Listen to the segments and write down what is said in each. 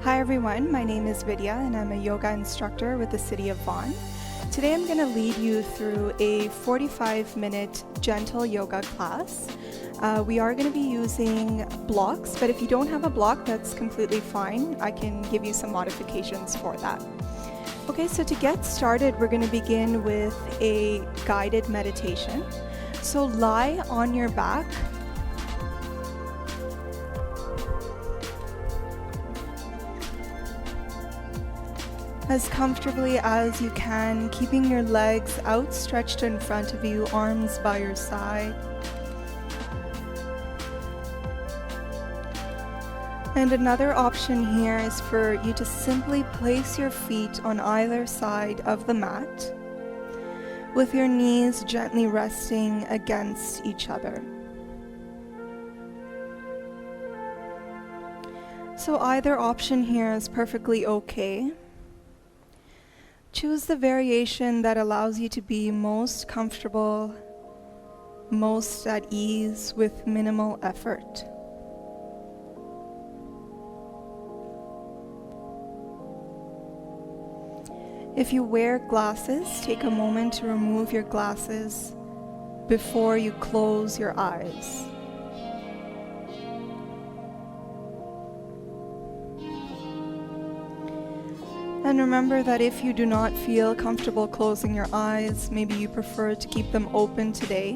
Hi everyone, my name is Vidya and I'm a yoga instructor with the City of Vaughan. Today I'm going to lead you through a 45-minute gentle yoga class. We are going to be using blocks, but if you don't have a block, that's completely fine. I can give you some modifications for that. Okay, so to get started, we're going to begin with a guided meditation. So lie on your back. As comfortably as you can, keeping your legs outstretched in front of you, arms by your side. And another option here is for you to simply place your feet on either side of the mat, with your knees gently resting against each other. So either option here is perfectly okay. Choose the variation that allows you to be most comfortable, most at ease with minimal effort. If you wear glasses, take a moment to remove your glasses before you close your eyes. And remember that if you do not feel comfortable closing your eyes, maybe you prefer to keep them open today,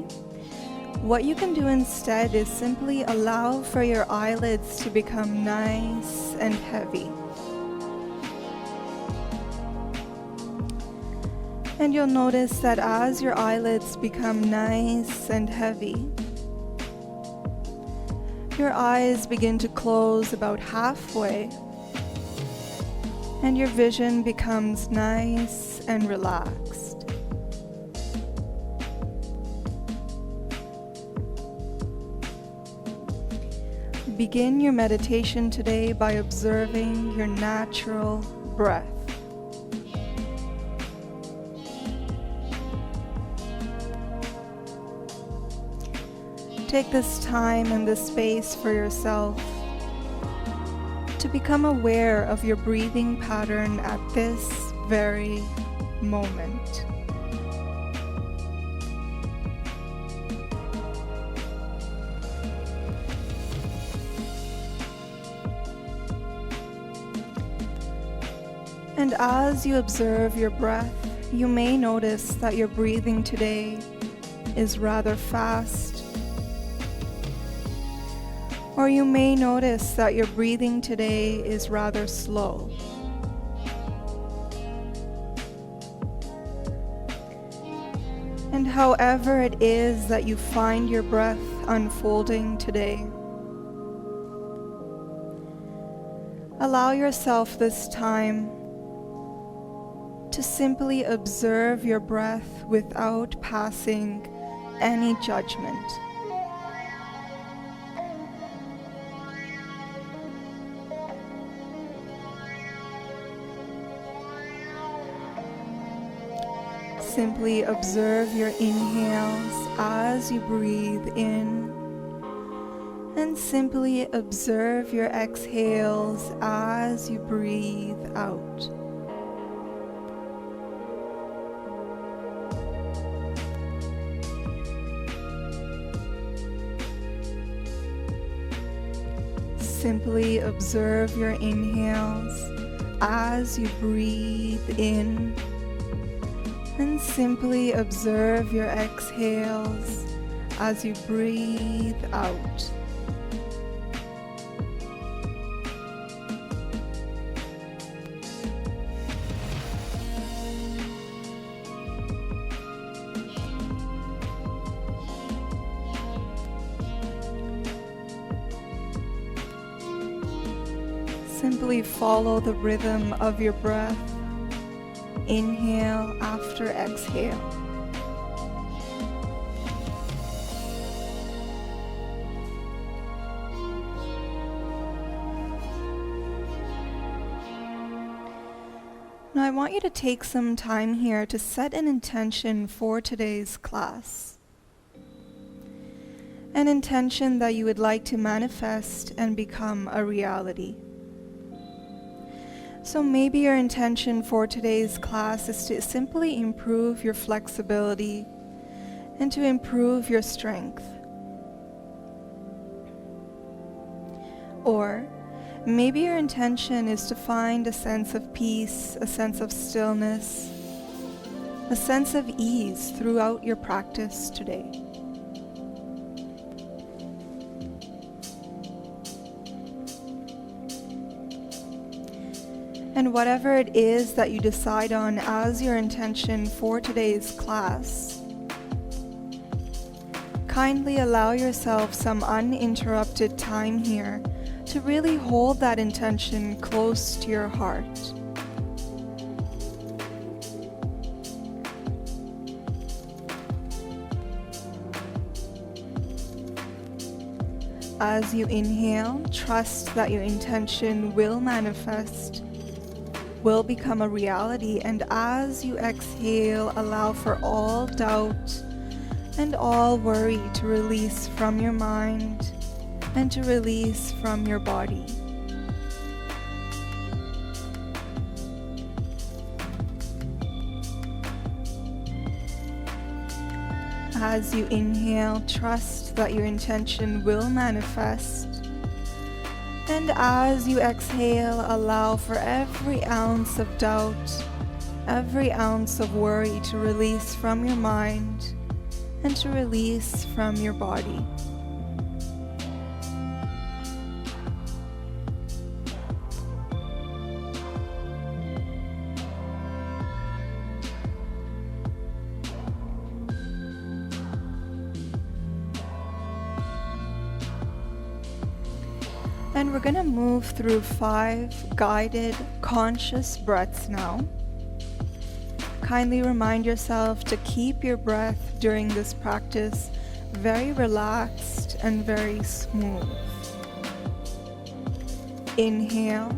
what you can do instead is simply allow for your eyelids to become nice and heavy. And you'll notice that as your eyelids become nice and heavy, your eyes begin to close about halfway, and your vision becomes nice and relaxed. Begin your meditation today by observing your natural breath. Take this time and this space for yourself to become aware of your breathing pattern at this very moment. And as you observe your breath, you may notice that your breathing today is rather fast, or you may notice that your breathing today is rather slow. And however it is that you find your breath unfolding today, allow yourself this time to simply observe your breath without passing any judgment. Simply observe your inhales as you breathe in, and simply observe your exhales as you breathe out. Simply observe your inhales as you breathe in, and simply observe your exhales as you breathe out. Simply follow the rhythm of your breath. Inhale after exhale. Now I want you to take some time here to set an intention for today's class. An intention that you would like to manifest and become a reality. So maybe your intention for today's class is to simply improve your flexibility and to improve your strength. Or maybe your intention is to find a sense of peace, a sense of stillness, a sense of ease throughout your practice today. And whatever it is that you decide on as your intention for today's class, kindly allow yourself some uninterrupted time here to really hold that intention close to your heart. As you inhale, trust that your intention will manifest, will become a reality, and as you exhale, allow for all doubt and all worry to release from your mind and to release from your body. As you inhale, trust that your intention will manifest. And as you exhale, allow for every ounce of doubt, every ounce of worry to release from your mind and to release from your body. And we're going to move through 5 guided, conscious breaths now. Kindly remind yourself to keep your breath during this practice very relaxed and very smooth. Inhale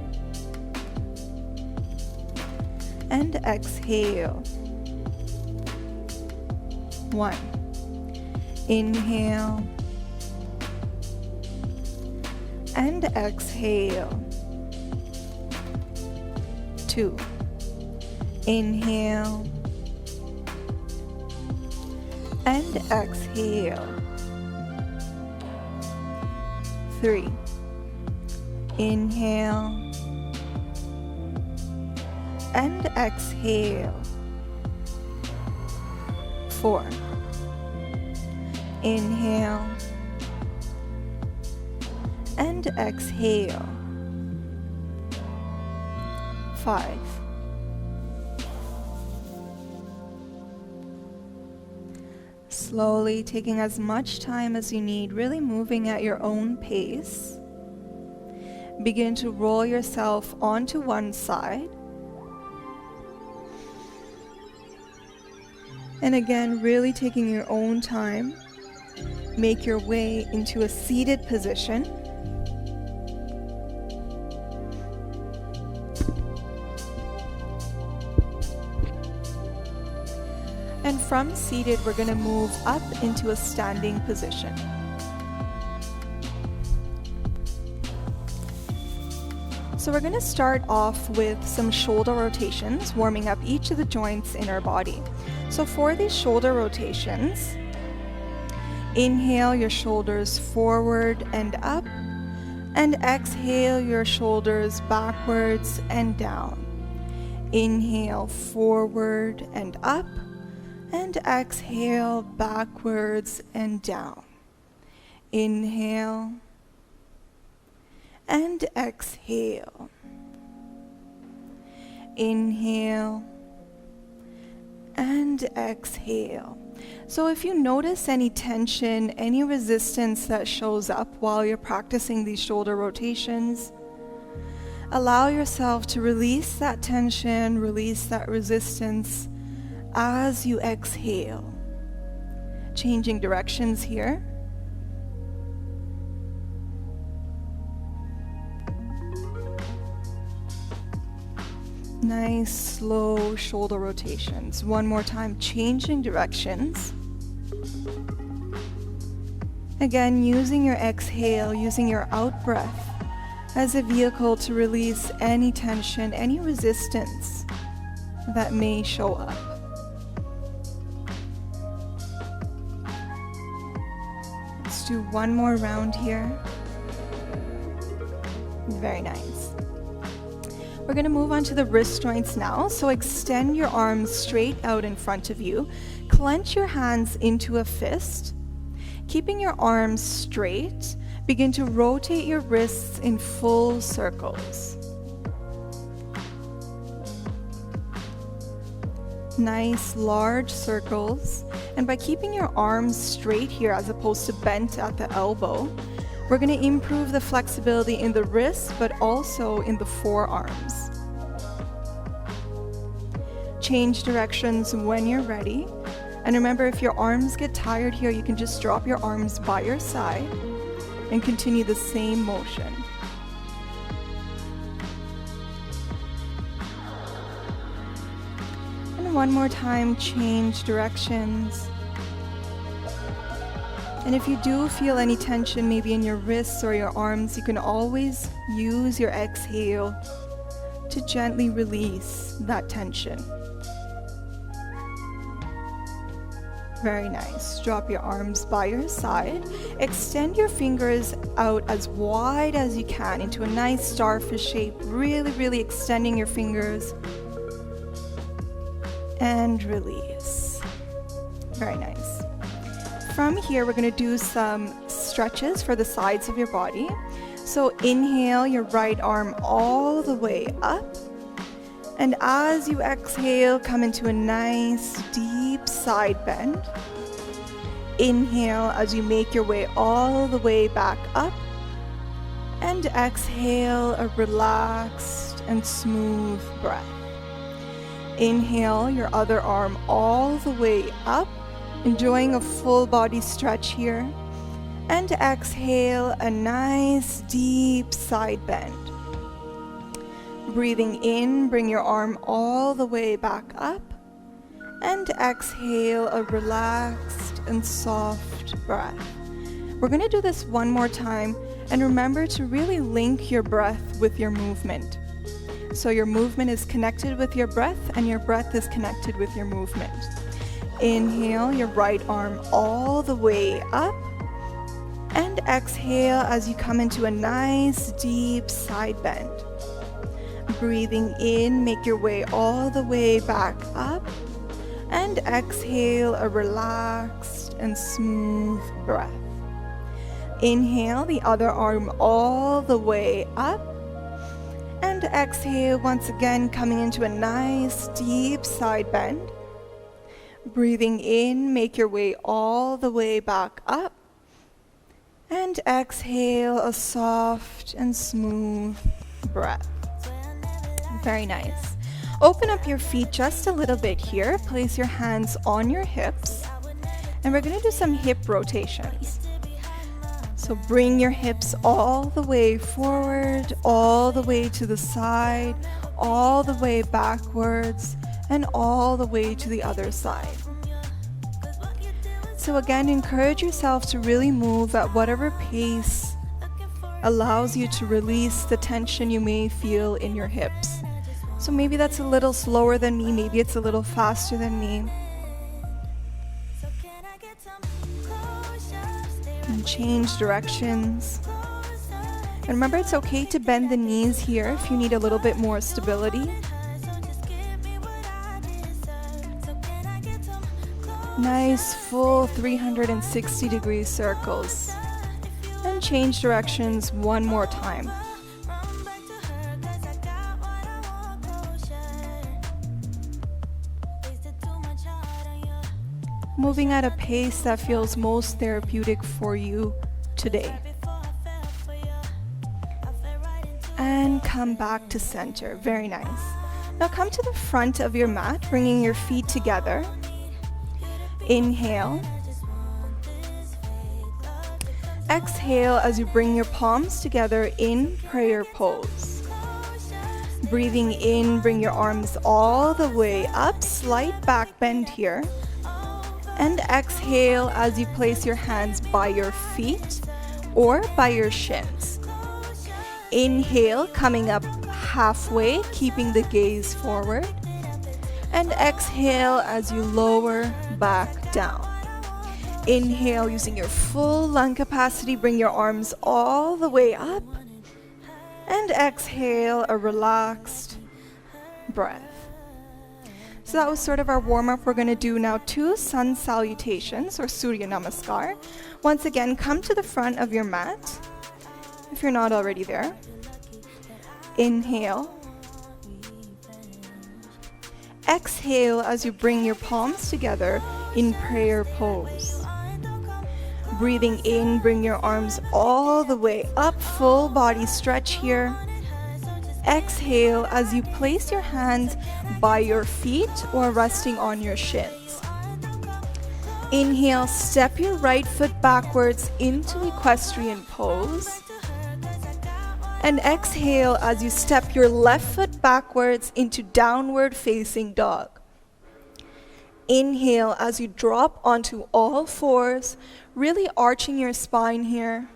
and exhale. 1. Inhale and exhale. 2. Inhale and exhale. 3. Inhale and exhale. 4. Inhale and exhale. 5. Slowly taking as much time as you need, really moving at your own pace. Begin to roll yourself onto one side. And again, really taking your own time, make your way into a seated position. And from seated, we're going to move up into a standing position. So we're going to start off with some shoulder rotations, warming up each of the joints in our body. So for these shoulder rotations, inhale your shoulders forward and up, and exhale your shoulders backwards and down. Inhale forward and up, and exhale backwards and down. Inhale and exhale. Inhale and exhale. So if you notice any tension, any resistance that shows up while you're practicing these shoulder rotations, allow yourself to release that tension, release that resistance as you exhale. Changing directions here. Nice, slow shoulder rotations. One more time, changing directions. Again, using your exhale, using your out breath as a vehicle to release any tension, any resistance that may show up. Let's do one more round here. Very nice. We're going to move on to the wrist joints now. So extend your arms straight out in front of you. Clench your hands into a fist. Keeping your arms straight, begin to rotate your wrists in full circles. Nice large circles. And by keeping your arms straight here as opposed to bent at the elbow, we're going to improve the flexibility in the wrists, but also in the forearms. Change directions when you're ready. And remember, if your arms get tired here, you can just drop your arms by your side and continue the same motion. And one more time, change directions. And if you do feel any tension maybe in your wrists or your arms, you can always use your exhale to gently release that tension. Very nice. Drop your arms by your side. Extend your fingers out as wide as you can into a nice starfish shape. Really extending your fingers. And release. Very nice. From here, we're going to do some stretches for the sides of your body. So inhale your right arm all the way up. And as you exhale, come into a nice deep side bend. Inhale as you make your way all the way back up. And exhale a relaxed and smooth breath. Inhale your other arm all the way up, enjoying a full body stretch here. And exhale a nice deep side bend. Breathing in, bring your arm all the way back up. And exhale a relaxed and soft breath. We're going to do this one more time. And remember to really link your breath with your movement. So your movement is connected with your breath and your breath is connected with your movement. Inhale your right arm all the way up. And exhale as you come into a nice deep side bend. Breathing in, make your way all the way back up. And exhale a relaxed and smooth breath. Inhale the other arm all the way up. And exhale once again, coming into a nice deep side bend. Breathing in, make your way all the way back up. And exhale a soft and smooth breath. Very nice. Open up your feet just a little bit here. Place your hands on your hips. And we're going to do some hip rotations. So bring your hips all the way forward, all the way to the side, all the way backwards, and all the way to the other side. So again, encourage yourself to really move at whatever pace allows you to release the tension you may feel in your hips. So maybe that's a little slower than me, maybe it's a little faster than me. And change directions. And remember, it's okay to bend the knees here if you need a little bit more stability. Nice full 360-degree circles. And change directions one more time. Moving at a pace that feels most therapeutic for you today. And come back to center. Very nice. Now come to the front of your mat, bringing your feet together. Inhale. Exhale as you bring your palms together in prayer pose. Breathing in, bring your arms all the way up, slight back bend here. And exhale as you place your hands by your feet or by your shins. Inhale, coming up halfway, keeping the gaze forward. And exhale as you lower back down. Inhale, using your full lung capacity, bring your arms all the way up. And exhale, a relaxed breath. So that was sort of our warm-up. We're going to do now 2 sun salutations or Surya Namaskar. Once again, come to the front of your mat if you're not already there. Inhale. Exhale as you bring your palms together in prayer pose. Breathing in, bring your arms all the way up, full body stretch here. Exhale as you place your hands by your feet or resting on your shins. Inhale, step your right foot backwards into equestrian pose. And exhale as you step your left foot backwards into downward facing dog. Inhale as you drop onto all fours, really arching your spine here.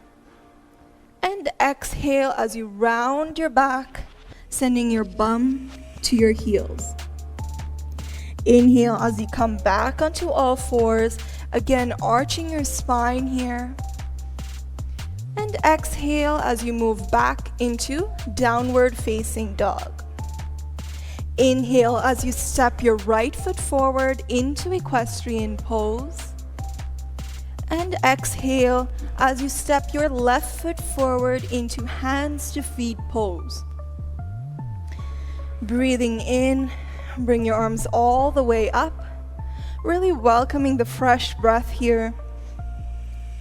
And exhale as you round your back, sending your bum to your heels. Inhale as you come back onto all fours, again arching your spine here. And exhale as you move back into downward facing dog. Inhale as you step your right foot forward into equestrian pose. And exhale as you step your left foot forward into hands to feet pose. Breathing in, bring your arms all the way up, really welcoming the fresh breath here.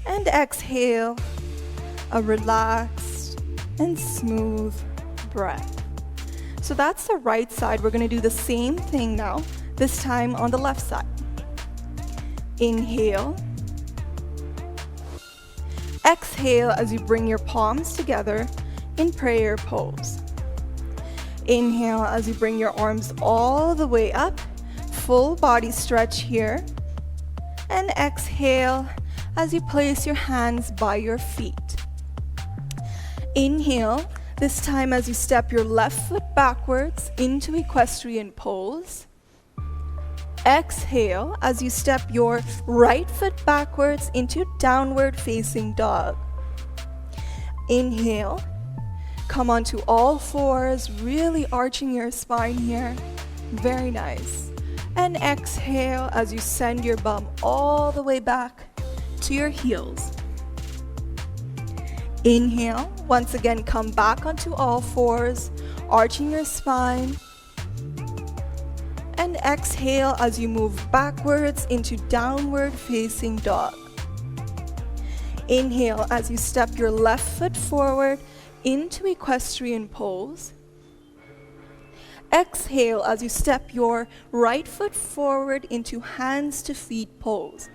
And exhale, a relaxed and smooth breath. So that's the right side. We're going to do the same thing now, this time on the left side. Inhale. Exhale as you bring your palms together in prayer pose. Inhale as you bring your arms all the way up, full body stretch here. And exhale as you place your hands by your feet. Inhale, this time as you step your left foot backwards into equestrian pose. Exhale as you step your right foot backwards into downward facing dog. Inhale, come onto all fours, really arching your spine here. Very nice. And exhale as you send your bum all the way back to your heels. Inhale, once again come back onto all fours, arching your spine. And exhale as you move backwards into downward facing dog. Inhale as you step your left foot forward into equestrian pose. Exhale as you step your right foot forward into hands to feet pose.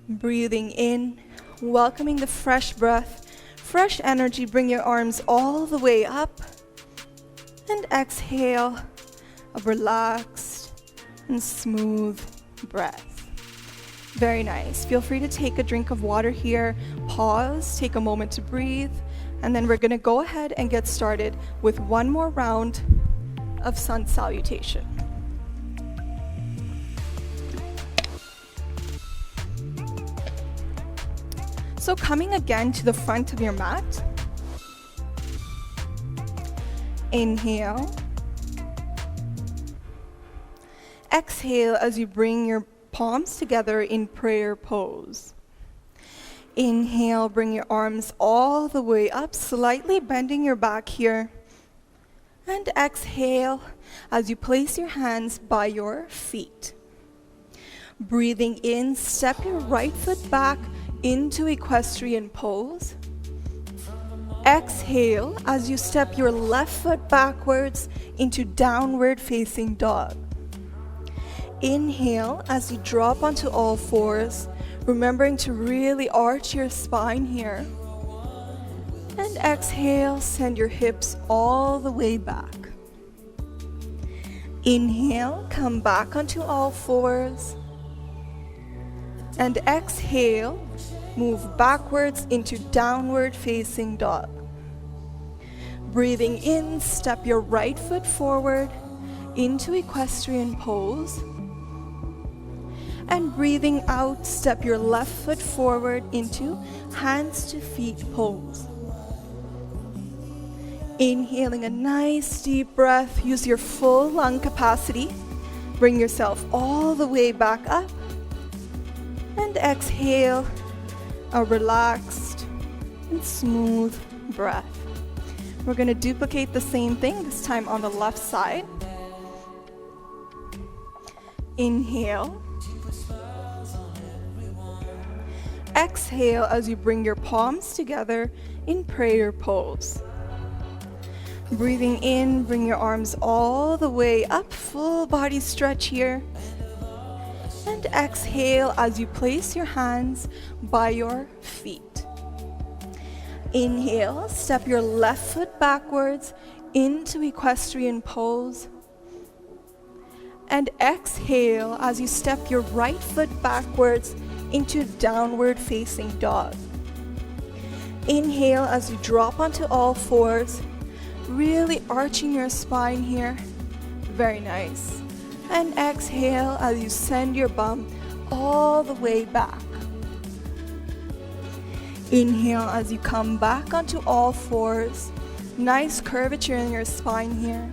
Breathing in, welcoming the fresh breath, fresh energy, bring your arms all the way up. And exhale, a relaxed and smooth breath. Very nice. Feel free to take a drink of water here, pause, take a moment to breathe, and then we're going to go ahead and get started with one more round of sun salutation. So coming again to the front of your mat, inhale. Exhale as you bring your palms together in prayer pose. Inhale, bring your arms all the way up, slightly bending your back here. And exhale as you place your hands by your feet. Breathing in, step your right foot back into equestrian pose. Exhale as you step your left foot backwards into downward facing dog. Inhale as you drop onto all fours, remembering to really arch your spine here. And exhale, send your hips all the way back. Inhale, come back onto all fours. And exhale, move backwards into downward facing dog. Breathing in, step your right foot forward into equestrian pose. And breathing out, step your left foot forward into hands to feet pose. Inhaling a nice deep breath, use your full lung capacity. Bring yourself all the way back up. And exhale a relaxed and smooth breath. We're going to duplicate the same thing, this time on the left side. Inhale. Exhale as you bring your palms together in prayer pose. Breathing in, bring your arms all the way up, full body stretch here. And exhale as you place your hands by your feet. Inhale, step your left foot backwards into equestrian pose. And exhale as you step your right foot backwards into downward facing dog. Inhale as you drop onto all fours, really arching your spine here. Very nice. And exhale as you send your bum all the way back. Inhale as you come back onto all fours. Nice curvature in your spine here.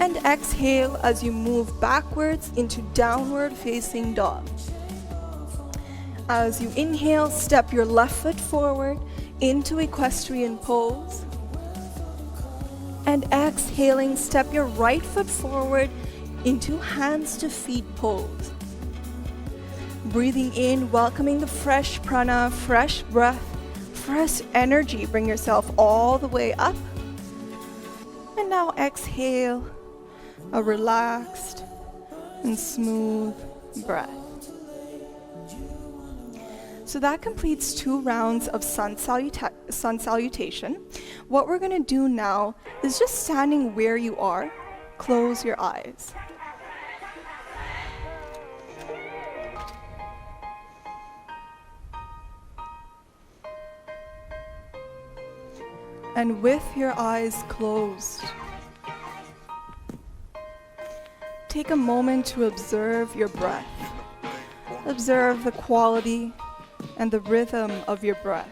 And exhale as you move backwards into downward facing dog. As you inhale, step your left foot forward into equestrian pose. And exhaling, step your right foot forward into hands to feet pose. Breathing in, welcoming the fresh prana, fresh breath, fresh energy. Bring yourself all the way up. And now exhale, a relaxed and smooth breath. So that completes 2 rounds of sun salutation. What we're going to do now is just standing where you are, close your eyes. And with your eyes closed, take a moment to observe your breath. Observe the quality and the rhythm of your breath.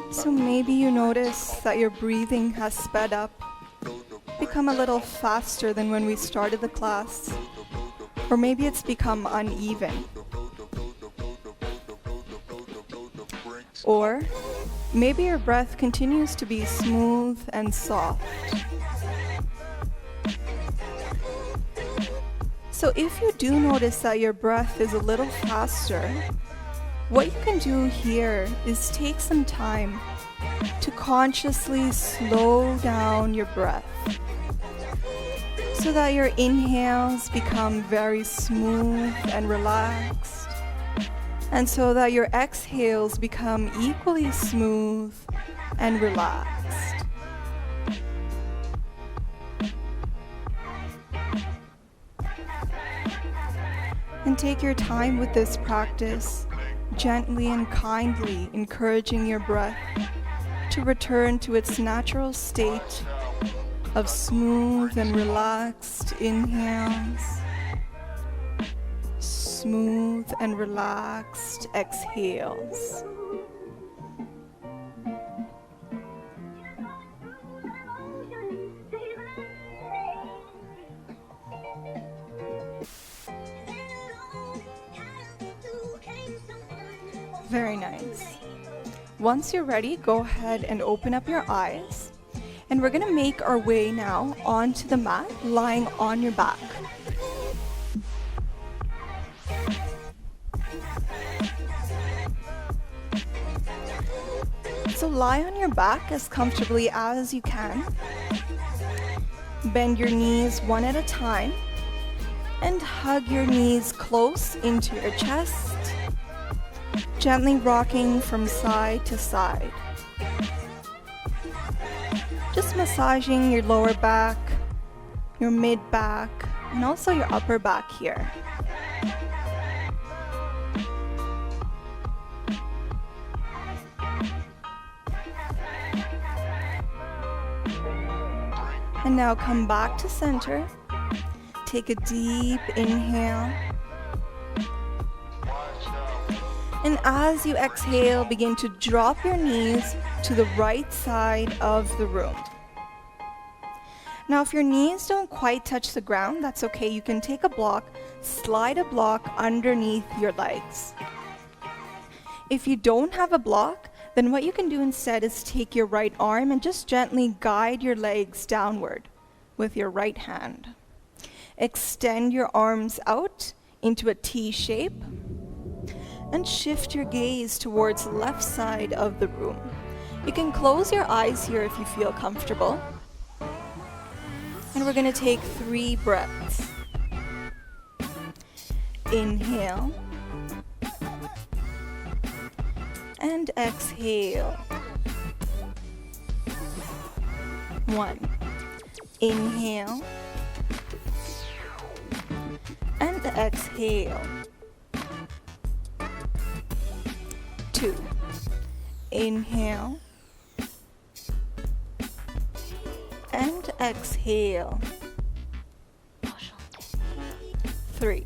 So maybe you notice that your breathing has sped up, become a little faster than when we started the class, or maybe it's become uneven. Or maybe your breath continues to be smooth and soft. So if you do notice that your breath is a little faster, what you can do here is take some time to consciously slow down your breath so that your inhales become very smooth and relaxed, and so that your exhales become equally smooth and relaxed. And take your time with this practice, gently and kindly encouraging your breath to return to its natural state of smooth and relaxed inhales, smooth and relaxed exhales. Very nice. Once you're ready, go ahead and open up your eyes. And we're going to make our way now onto the mat, lying on your back. So lie on your back as comfortably as you can. Bend your knees one at a time. And hug your knees close into your chest. Gently rocking from side to side. Just massaging your lower back, your mid back, and also your upper back here. And now come back to center. Take a deep inhale. And as you exhale, begin to drop your knees to the right side of the room. Now, if your knees don't quite touch the ground, that's okay. You can take a block, slide a block underneath your legs. If you don't have a block, then what you can do instead is take your right arm and just gently guide your legs downward with your right hand. Extend your arms out into a T shape and shift your gaze towards the left side of the room. You can close your eyes here if you feel comfortable. And we're going to take 3 breaths. Inhale. And exhale. 1. Inhale. And exhale. 2. Inhale. And exhale. 3.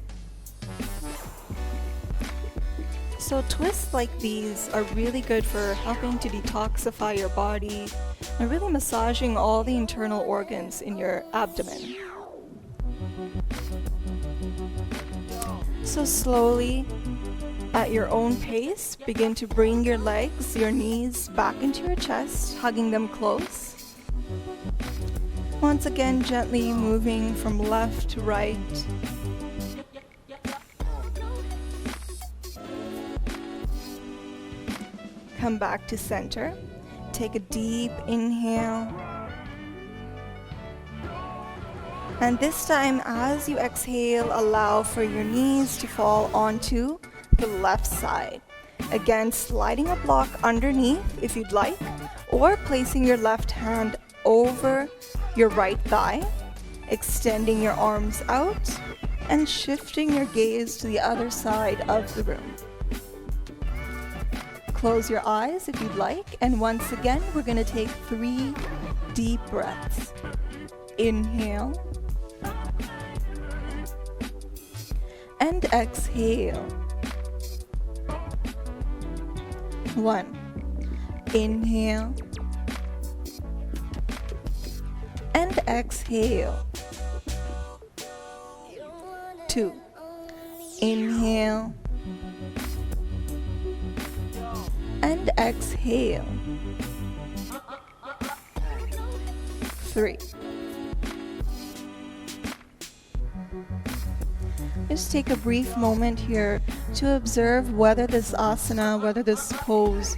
So twists like these are really good for helping to detoxify your body and really massaging all the internal organs in your abdomen. So slowly, at your own pace, begin to bring your legs, your knees back into your chest, hugging them close. Once again, gently moving from left to right. Come back to center. Take a deep inhale. And this time, as you exhale, allow for your knees to fall onto the left side. Again, sliding a block underneath if you'd like, or placing your left hand over your right thigh, extending your arms out, and shifting your gaze to the other side of the room. Close your eyes if you'd like, and once again, we're going to take 3 deep breaths. Inhale. And exhale. 1. Inhale. And exhale. 2. Inhale. And exhale. 3. Just take a brief moment here to observe whether this asana, whether this pose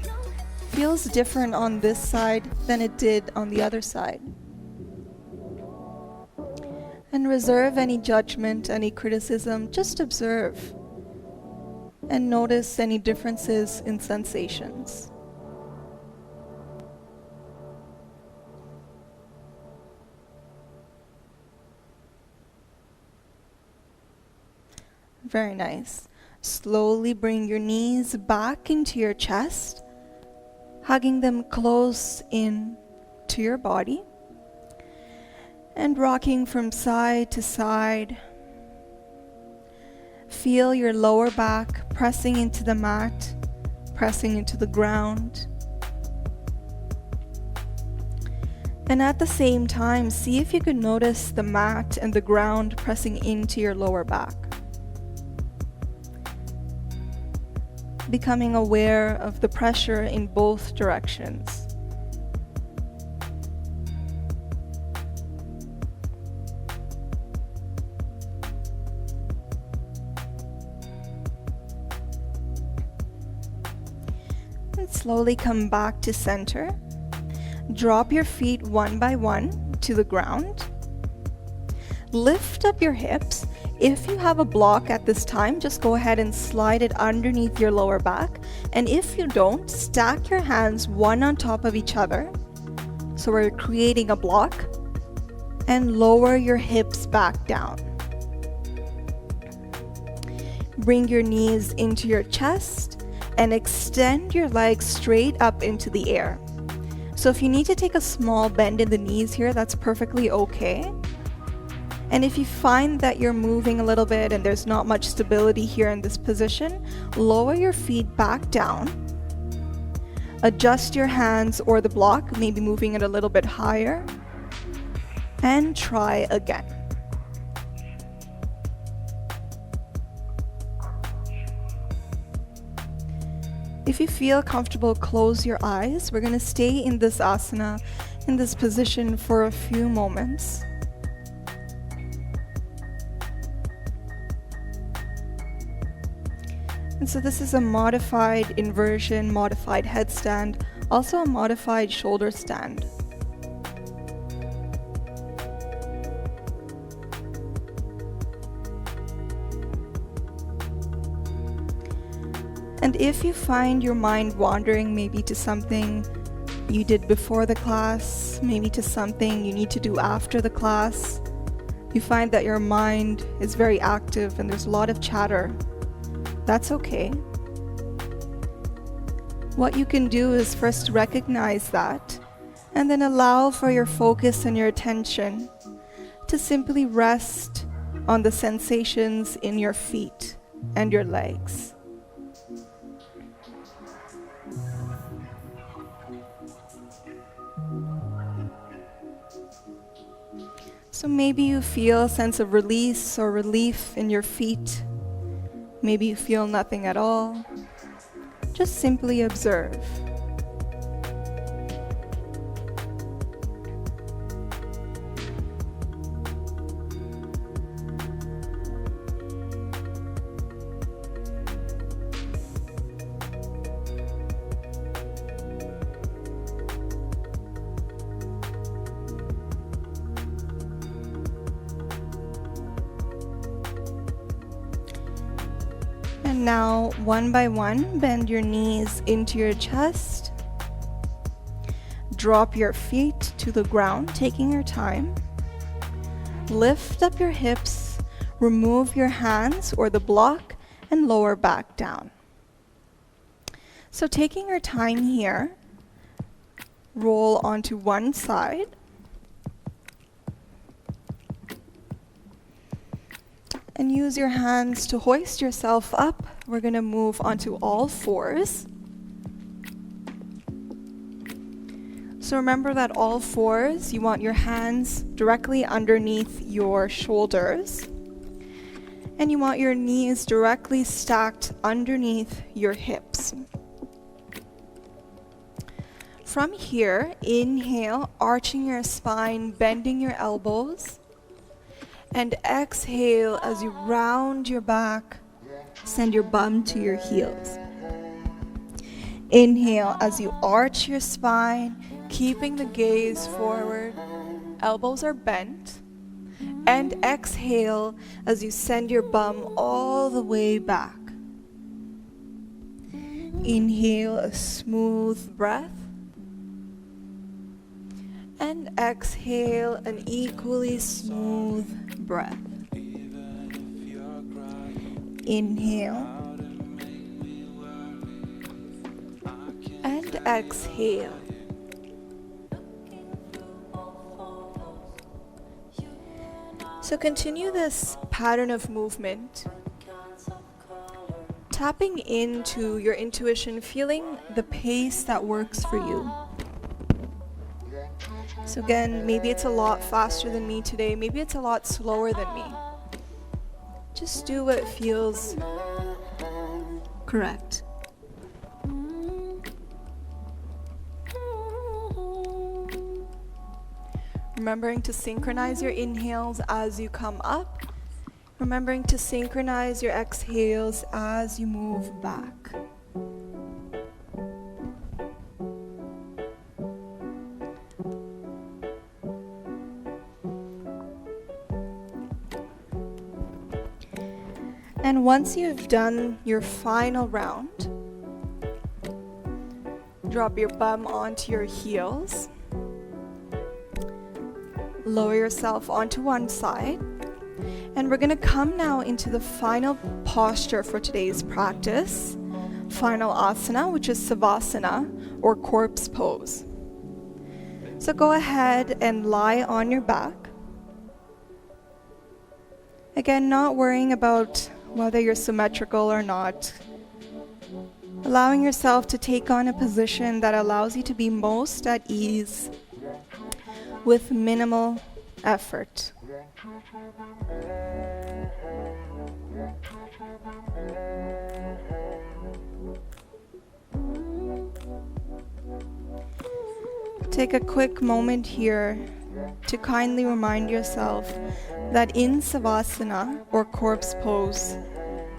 feels different on this side than it did on the other side. And reserve any judgment, any criticism, just observe. And notice any differences in sensations. Very nice. Slowly bring your knees back into your chest, hugging them close in to your body, and rocking from side to side. Feel your lower back pressing into the mat, pressing into the ground. And at the same time, see if you can notice the mat and the ground pressing into your lower back. Becoming aware of the pressure in both directions. And slowly come back to center. Drop your feet one by one to the ground. Lift up your hips. If you have a block at this time, just go ahead and slide it underneath your lower back. And if you don't, stack your hands one on top of each other. So we're creating a block. And lower your hips back down. Bring your knees into your chest and extend your legs straight up into the air. So if you need to take a small bend in the knees here, that's perfectly okay. And if you find that you're moving a little bit and there's not much stability here in this position, lower your feet back down. Adjust your hands or the block, maybe moving it a little bit higher. And try again. If you feel comfortable, close your eyes. We're going to stay in this asana, in this position for a few moments. And so this is a modified inversion, modified headstand, also a modified shoulder stand. And if you find your mind wandering maybe to something you did before the class, maybe to something you need to do after the class, you find that your mind is very active and there's a lot of chatter, that's okay. What you can do is first recognize that and then allow for your focus and your attention to simply rest on the sensations in your feet and your legs. So maybe you feel a sense of release or relief in your feet. Maybe you feel nothing at all. Just simply observe. And now, one by one, bend your knees into your chest. Drop your feet to the ground, taking your time. Lift up your hips, remove your hands or the block, and lower back down. So taking your time here, roll onto one side. And use your hands to hoist yourself up. We're going to move onto all fours. So remember that all fours, you want your hands directly underneath your shoulders. And you want your knees directly stacked underneath your hips. From here, inhale, arching your spine, bending your elbows. And exhale as you round your back, send your bum to your heels. Inhale as you arch your spine, keeping the gaze forward, elbows are bent. And exhale as you send your bum all the way back. Inhale a smooth breath. And exhale an equally smooth breath. Inhale and exhale. So continue this pattern of movement, tapping into your intuition, feeling the pace that works for you. So again, maybe it's a lot faster than me today, maybe it's a lot slower than me. Just do what feels correct. Remembering to synchronize your inhales as you come up. Remembering to synchronize your exhales as you move back. And once you've done your final round, drop your bum onto your heels. Lower yourself onto one side. And we're going to come now into the final posture for today's practice. Final asana, which is Savasana or corpse pose. So go ahead and lie on your back. Again, not worrying about whether you're symmetrical or not. Allowing yourself to take on a position that allows you to be most at ease with minimal effort. Take a quick moment here to kindly remind yourself that in Savasana, or corpse pose,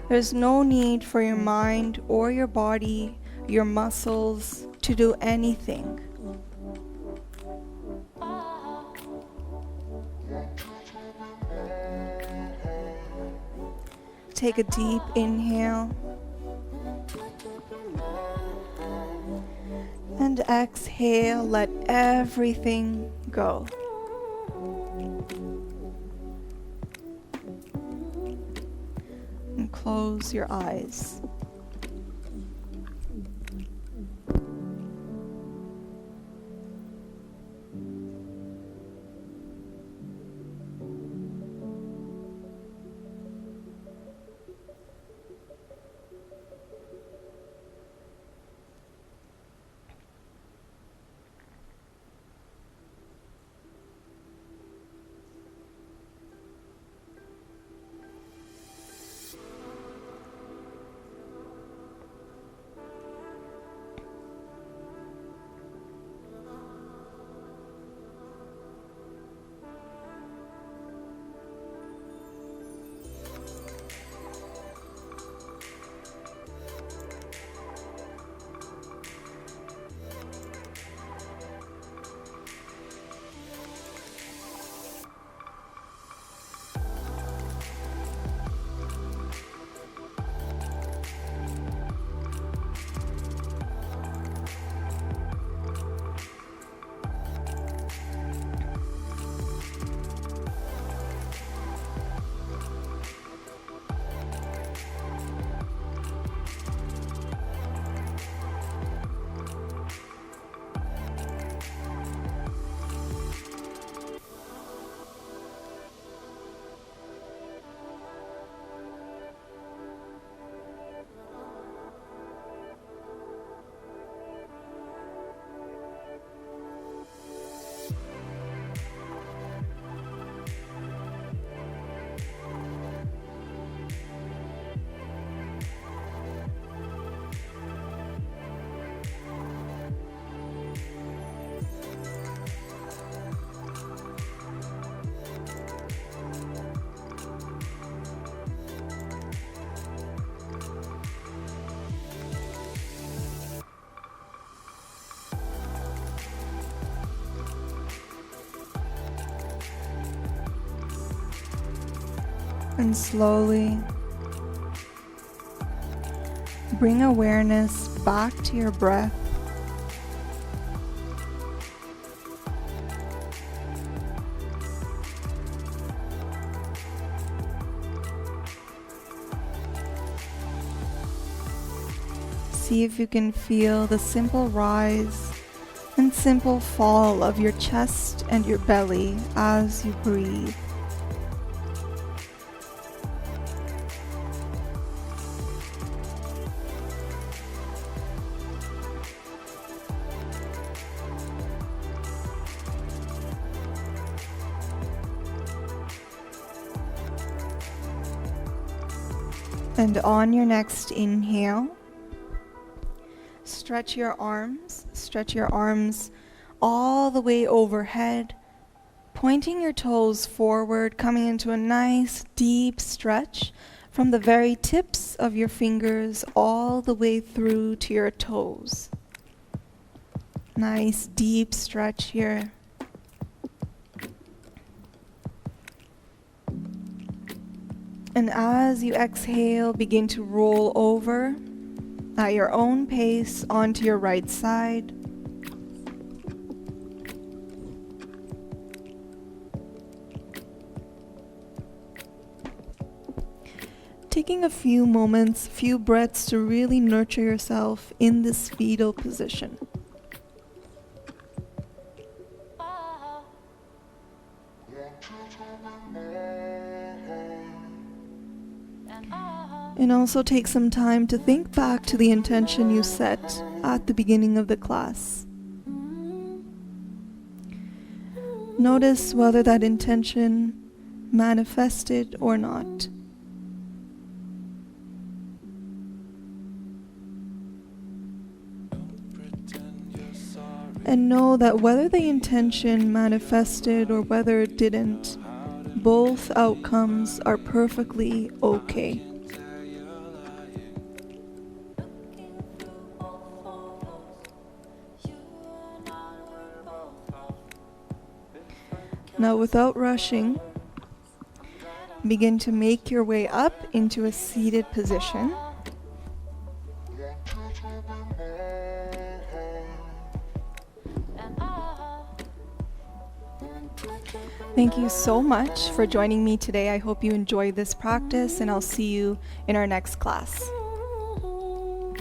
there's no need for your mind or your body, your muscles, to do anything. Take a deep inhale and exhale, let everything go. And close your eyes. And slowly bring awareness back to your breath. See if you can feel the simple rise and simple fall of your chest and your belly as you breathe. And on your next inhale, stretch your arms all the way overhead, pointing your toes forward, coming into a nice deep stretch from the very tips of your fingers all the way through to your toes. Nice deep stretch here. And as you exhale, begin to roll over at your own pace onto your right side. Taking a few moments, few breaths to really nurture yourself in this fetal position. And also take some time to think back to the intention you set at the beginning of the class. Notice whether that intention manifested or not. And know that whether the intention manifested or whether it didn't, both outcomes are perfectly okay. Now, without rushing, begin to make your way up into a seated position. Thank you so much for joining me today. I hope you enjoyed this practice, and I'll see you in our next class.